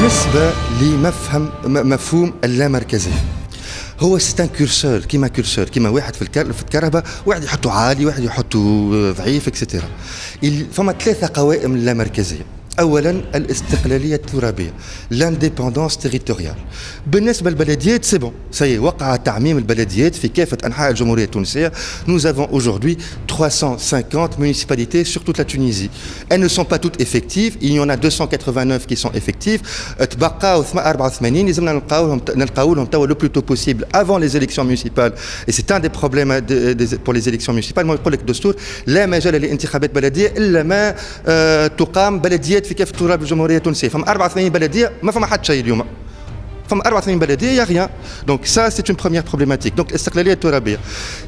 بالنسبة مفهوم اللامركزية هو ستان كورسور كيما واحد في الكهرباء، واحد يحطه عالي واحد يحطه ضعيف اكسترا. فما ثلاثة قوائم اللامركزية. اولا الاستقلاليه الترابيه، لانديبوندونس تيريتوريال. بالنسبه للبلديات سي بون سي وقع تعميم البلديات في كافه انحاء الجمهوريه التونسيه. Nous avons aujourd'hui 350 municipalités sur toute la Tunisie. Elles ne sont pas toutes effectives, il y en a 289 qui sont effectives. تبقاو 84 لازمنا نلقاو لهم توا le plus tôt possible avant les élections municipales. Et c'est un des problèmes pour les élections municipales. moi يقول لك الدستور لا مجال لانتخابات بلديه الا ما تقام بلديات في كافه تراب الجمهوريه التونسيه. فما 84 بلديه ما فما حتى شيء اليوم. فما 84 بلديه يا غيان. دونك سا سي اون بروميير بروبليماتيك. دونك الاستقلاليه الترابيه.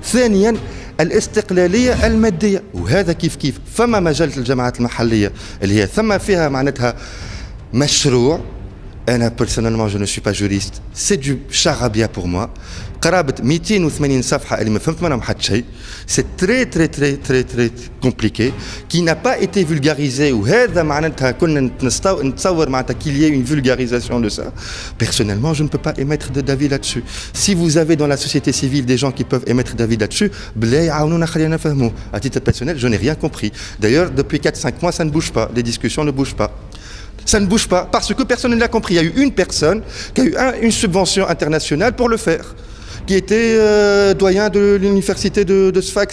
ثانيا الاستقلاليه الماديه، وهذا كيف فما مجال الجماعات المحليه اللي هي ثم فيها معناتها مشروع. أنا personnellement je ne suis pas juriste, c'est du charabia pour moi. قرابة 280 صفحة اللي ما فهمت منهم حتى شيء. C'est très compliqué qui n'a pas été vulgarisé. وهذا معناتها كنا نتصور معناتها qu'il y ait une vulgarisation de ça. Personnellement je ne peux pas émettre d'avis là-dessus. Si vous avez dans la société civile des gens qui peuvent émettre d'avis là-dessus, بلا يعاونونا خلينا نفهموه. À titre personnel je n'ai rien compris. D'ailleurs depuis 4-5 mois ça ne bouge pas, les discussions ne bougent pas. Ça ne bouge pas parce que personne ne l'a compris. Il y a eu une personne qui a eu une subvention internationale pour le faire, qui était doyen de l'université de Sfax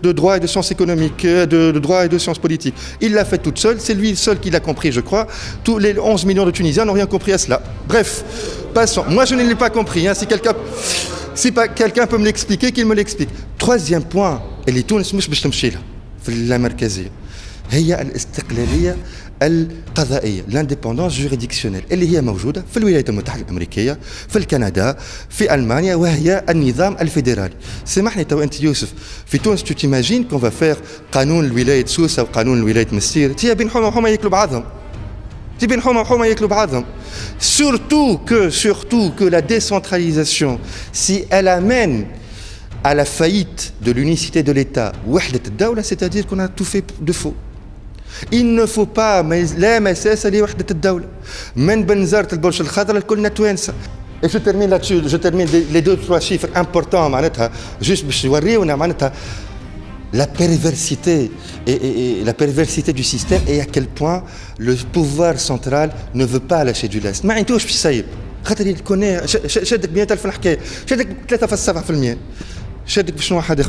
de droit et de sciences économiques, de droit et de sciences politiques. Il l'a fait toute seule, c'est lui seul qui l'a compris, je crois. Tous les 11 millions de Tunisiens n'ont rien compris à cela. Bref, passons. Moi, je ne l'ai pas compris. Hein. Si quelqu'un peut me l'expliquer, qu'il me l'explique. Troisième point, اللي تونس مش باش تمشي لها في اللامركزية هي الاستقلالية القضائية، لانديبوندونس جوريديكسيونيل اللي هي موجودة في الولايات المتحدة الأمريكية، في كندا، في ألمانيا، وهي النظام الفيدرالي. سامحني تو أنت يوسف، في تونس tu t'imagines qu'on va faire قانون الولاية سوسة وقانون الولاية مسير، تي بين حومة وحومة ياكلوا بعضهم. Surtout que la décentralisation, si elle amène à la faillite de l'unicité de l'État, وحدة الدولة, c'est-à-dire qu'on a tout fait de faux. Il ne faut pas لا مساس لوحدة الدولة. من بنزرت البرج الخضراء الكلنا توانسة. Et je termine là-dessus, les 2-3 chiffres importants معناتها juste باش يوريونا معناتها la perversité et la perversité du système et à quel point le pouvoir central ne veut pas lâcher du lest. ما عندوش باش يسيب خاطر يكون شادك 100,000 الحكاية، شادك 3.7%. شادك بشنو واحد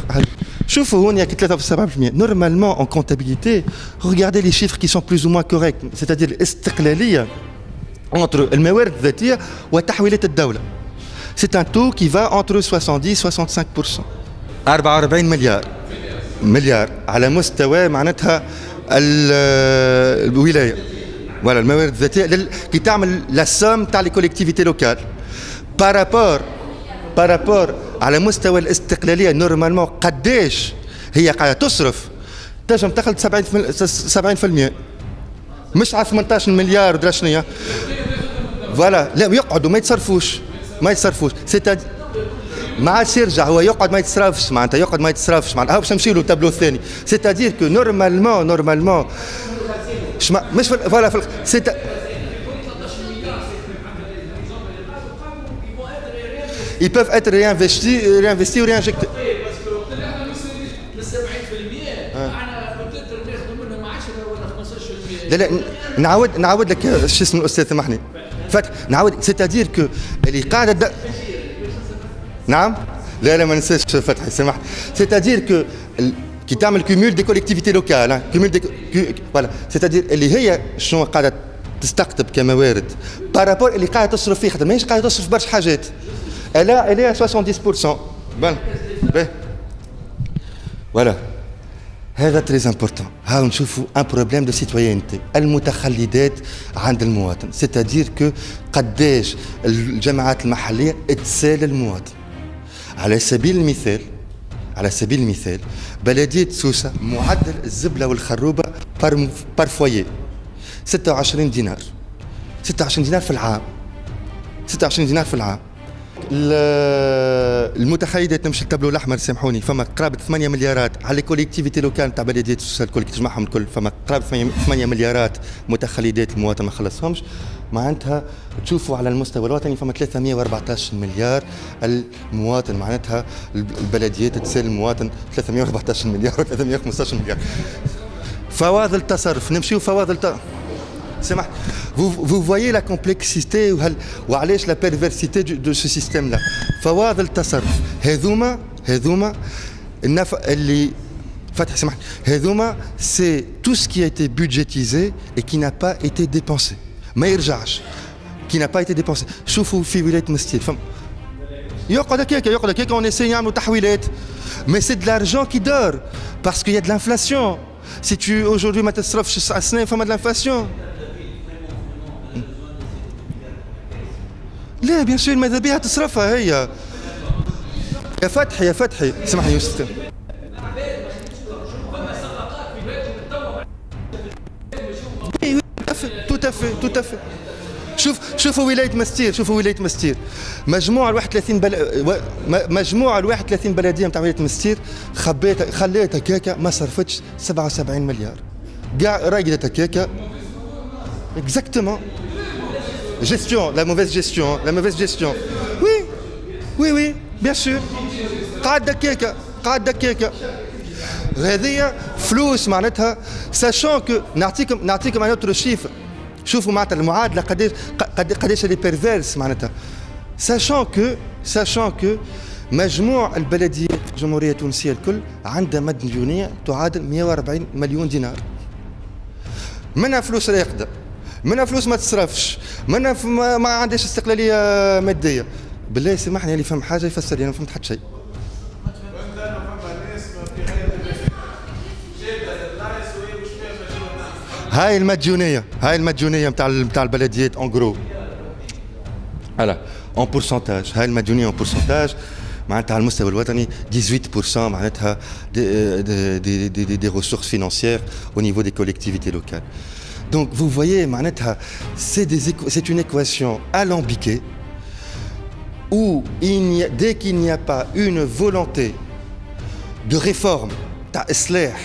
شوفوا هون ياك 3.7%. Normalement en comptabilité, regardez les chiffres qui sont plus ou moins corrects, c'est-à-dire الاستقلالية entre الموارد الذاتية وتحويلات الدولة. C'est un taux qui va entre 70-65%. 44 مليار على مستوى معناتها الولاية. voilà الموارد الذاتية كي تعمل la somme تاع les collectivités locales. par rapport على مستوى الاستقلالية نورمالمون قداش هي قاعدة تصرف، تنجم تاخذ 70%، مش على 18 مليار ودرا شنيا. فوالا لا يقعدوا ما يتصرفوش ما عادش يرجع، هو يقعد ما يتصرفش معناتها هاو باش نمشيو له التابلو الثاني. سيتادير كو نورمالمون مش فوالا ils peuvent être réinvestis ou réinjectés. لا نعاود لك شو اسم الاستاذ سامحني فتح نعاود سيتادير كو اللي قاعده نعم لا ما ننساش فتحي سامحني. سيتادير كو كي تعمل كومول دي كوليكتيفيتي لوكال كومول دي فوالا سيتادير اللي هي شنو قاعده تستقطب كموارد بارابور اللي قاعده تصرف فيه، خاطر ماهيش قاعده تصرف برشا حاجات. elle est à 70%. Bon. Voilà. هذا très important. ها نشوفوا un problème de citoyenneté. المتخلدات عند المواطن. c'est-à-dire que قداش الجماعات المحلية تسال المواطن. على سبيل المثال بلدية سوسة معدل الزبلة والخروبة بار فويي 26 دينار. 26 دينار في العام. المتخيلات نمشي التابلو الاحمر سامحوني فما قرابه 8 مليارات على الكوليكتيفيتي لوكال تاع بلديات الكل كي تجمعهم الكل فما قرابه 8 مليارات متخلدات المواطن ما خلصهمش معناتها تشوفوا على المستوى الوطني فما 314 مليار المواطن معناتها البلديات تسال المواطن 314 مليار و 315 مليار فواضل تصرف نمشيو فواضل سمحت vous voyez la complexité وعلاش la perversité de ce système là فواضل التصرف هذوما اللي فتح سمحت هذوما c'est tout ce qui a été budgétisé et qui n'a pas été dépensé ما يرجعش qui n'a pas été dépensé شوفوا في ولاية مستير يقعد هكاك on essaie نعملوا تحويلات mais c'est de l'argent qui dort parce qu'il y a de l'inflation si tu aujourd'hui ما تصرفش السنة فما de l'inflation لا بيان سور ماذا بيها تصرفها هي يا فتحي سامحني يوسف tout à fait شوفوا ولاية مستير مجموعة ال 31 بلدية نتاع ولاية مستير خليت هكاكا ما صرفتش 77 مليار كاع راقدة هكاكا exactement la mauvaise gestion oui bien sûr قاعد دكاكا هذه فلوس معناتها sachant que نعطيكم un autre chiffre شوفوا معناتها المعادله قداش اللي بيرفيرس معناتها sachant que مجموع البلديات في الجمهوريه التونسيه الكل عندها مديونيه تعادل 140 مليون دينار منها فلوس راقده منها فلوس ما تصرفش منها ما عندهاش استقلاليه ماديه بالله سامحني اللي فهم حاجه يفسر لي انا ما فهمت حتى شيء هاي المديونيه نتاع البلديات اون غرو هلا اون بورسنتاج هاي المديونيه اون بورسنتاج معناتها على المستوى الوطني 18% معناتها دي ressources financières au niveau des collectivités locales. Donc vous voyez معناتها c'est une équation alambiquée où dès qu'il n'y a pas une volonté de réforme تاع إصلاح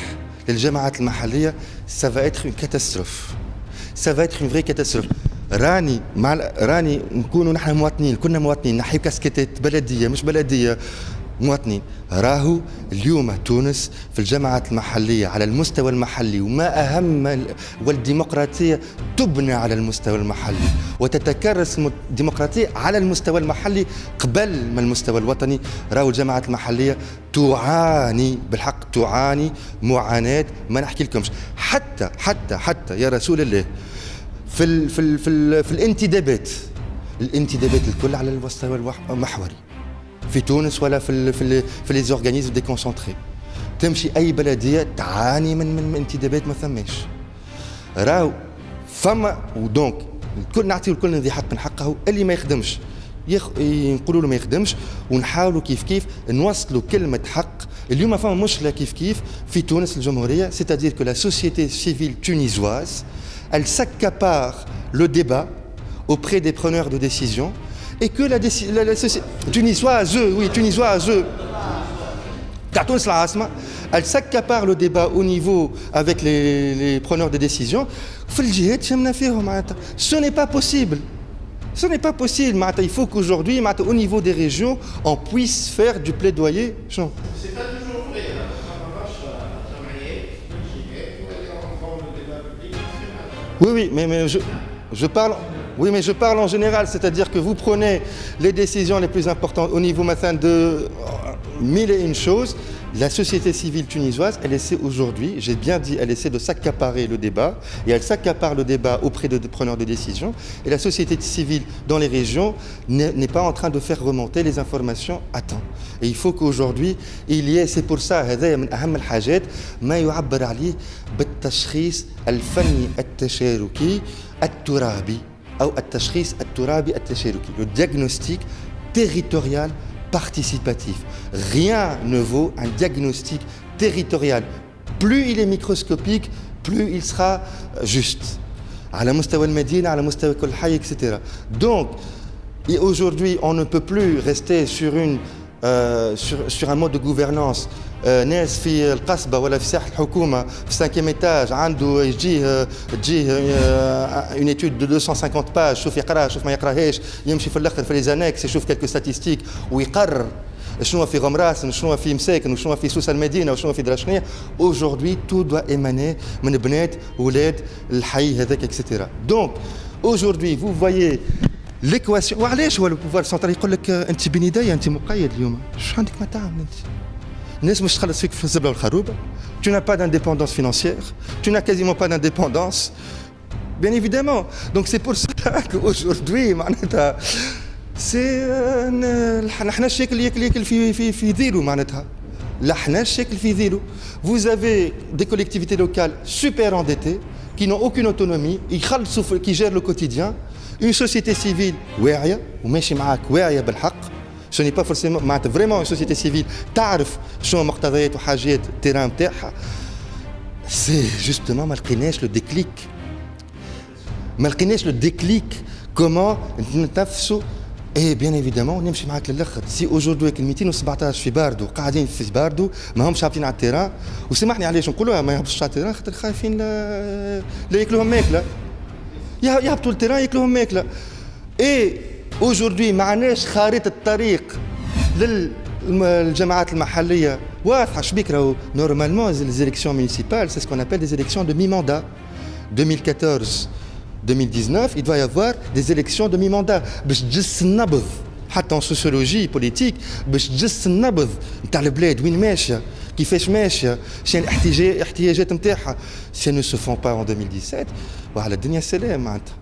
للجماعات المحلية ça va être une catastrophe. Ça va être une vraie catastrophe. راني نكونوا نحن مواطنين كنا مواطنين نحيو كاسكيتات بلدية مش بلدية مواطنين راهو اليوم تونس في الجماعات المحلية على المستوى المحلي وما أهم والديمقراطية تبنى على المستوى المحلي وتتكرس الديمقراطية على المستوى المحلي قبل ما المستوى الوطني راهو الجماعات المحلية تعاني بالحق تعاني معاناة ما نحكي لكمش حتى يا رسول الله في الانتدابات الكل على المستوى المحوري في تونس ولا في لي زورغانيزم ديكونسونطري تمشي اي بلديه تعاني من انتدابات ما ثماش راهو فما ودونك الكل نعطيو الكل ذي حق من حقه اللي ما يخدمش نقولوا له ما يخدمش ونحاولوا كيف نوصلوا كلمه حق اليوم فما مشكله كيف في تونس الجمهوريه c'est-à-dire que la société civile tunisoise elle s'accapare le débat auprès des preneurs de décision et que la société tunisoise, elle s'accapare le débat au niveau avec les preneurs de décision. Ce n'est pas possible. Il faut qu'aujourd'hui, au niveau des régions, on puisse faire du plaidoyer. C'est pas toujours vrai. Oui, mais je parle. Oui, mais je parle en général, c'est-à-dire que vous prenez les décisions les plus importantes au niveau maintenant de mille et une choses. La société civile tunisoise, elle essaie aujourd'hui, j'ai bien dit, elle essaie de s'accaparer le débat, et elle s'accapare le débat auprès des preneurs de décision. Et la société civile dans les régions n'est pas en train de faire remonter les informations à temps. Et il faut qu'aujourd'hui, il y ait, c'est pour ça, هذا من أهم الحاجات ما يعبر عليه بالتشخيص الفني التشاركي الترابي. أو التشخيص الترابي التشاركي le diagnostic territorial participatif. Rien ne vaut un diagnostic territorial. Plus il est microscopique, plus il sera juste. على مستوى المدينة على مستوى كل حي etc. Donc Et aujourd'hui, on ne peut plus rester sur un mode de gouvernance. ناس في القصبة ولا في ساحة الحكومة في 5e étage عنده تجيه une étude de 250 pages شوف يقرأ شوف ما يقراهاش يمشي في الآخر في les annexes يشوف quelques statistiques ويقرر شنو في غمراس شنو في مساكن وشنو في سوس المدينة وشنو في درشنية. Aujourd'hui tout doit émaner من بنات ولاد الحي هذاك etc. Donc aujourd'hui vous voyez l'équation. وعلاش هو البوفوار سنترال يقول لك انت بين يدي انت مقيد اليوم شو عندك ما تعمل انت الناس مش تخلص فيك في الزبله والخروبه. Tu n'as pas d'indépendance financière, tu n'as quasiment pas d'indépendance, bien évidemment. Donc c'est pour ça qu'aujourd'hui معناتها سي نحن الشكل ياكل في ذيرو معناتها لحنا الشكل في ذيرو. Vous avez des collectivités locales super endettées qui n'ont aucune autonomie, qui gèrent le quotidien. Une société civile واعية وماشي معاك واعية بالحق. Ce n'est pas forcément vraiment une société civile تعرف شنو مقتضيات وحاجات التيران نتاعها. سي جوستومون ما لقيناش لو ديكليك كومون نتنفسوا. ايه بيان ايفيدامون نمشي معاك للاخر. سي اوجوردي 217 في باردو قاعدين في باردو ما همش هابطين على التيران. وسمحني علاش نقولوها ما يهبطوش على التيران خاطر خايفين لا ياكلوهم ماكله. يهبطوا التيران ياكلوهم ماكله. ايه اوجوردي ما عندناش خارطه الطريق للجماعات المحليه واضحه. شبيك راهو نورمالمون ليزيليكسيون مونيسيبال سي سكون ابل دي élections de mi-mandat. 2014-2019 il doit y avoir des élections de mi-mandat باش تجس النبض حتى en sociologie politique باش تجس النبض نتاع البلاد وين ماشيه كيفاش ماشيه شنو الاحتياجات نتاعها. Si elles ne se font pas en 2017 وعلى الدنيا السلام معناتها.